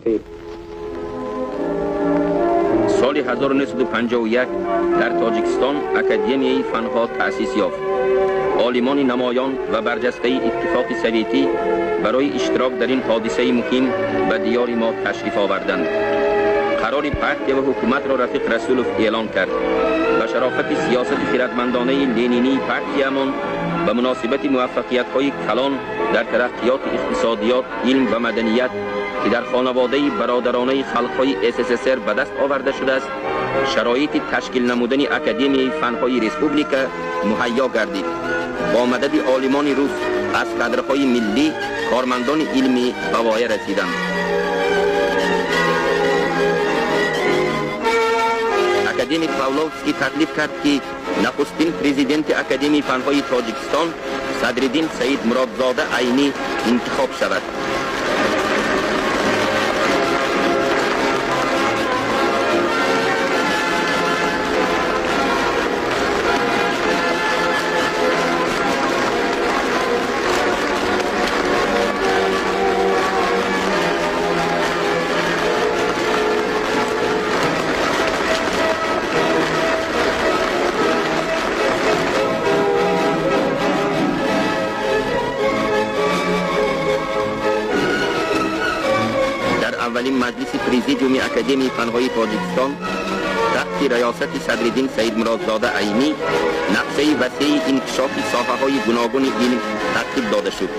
بالخير. سال 1951 در تاجیکستان اکادمی فنها تأسیس یافت. عالمان نمایان و برجسته اتفاق سوویتی برای اشتراک در این حادثه مهم به دیار ما تشریف آوردند. قرار پخت و حکومت را رفیق رسولوف اعلان کرد و شرافت سیاست خردمندانه لنینی پارتیمان به مناسبت موفقیت‌های کلان در ترقیات اقتصادیات، علم و مدنیت که در خانواده برادرانه خلق‌های SSSR به دست آورده شده است، شرایط تشکیل نمودن اکادمی فنهای ریسپوبلیکا مهیا گردید. با مدد عالمان روس از کادرهای ملی، کارمندان علمی به وایه رسیدند. اکادمی پاولوفسکی تکلیف کرد که نخستین پرزیدنت اکادمی فنهای تاجیکستان صدرالدین سید مرادزاده عینی انتخاب شود. اولین مجلس پرزیدیوم اکادمی فنهای تاجیکستان تحت ریاست صدرالدین سید مرادزاده عینی نقشه وسیع انکشاف ساحه‌های گوناگون علم ترتیب داده شد.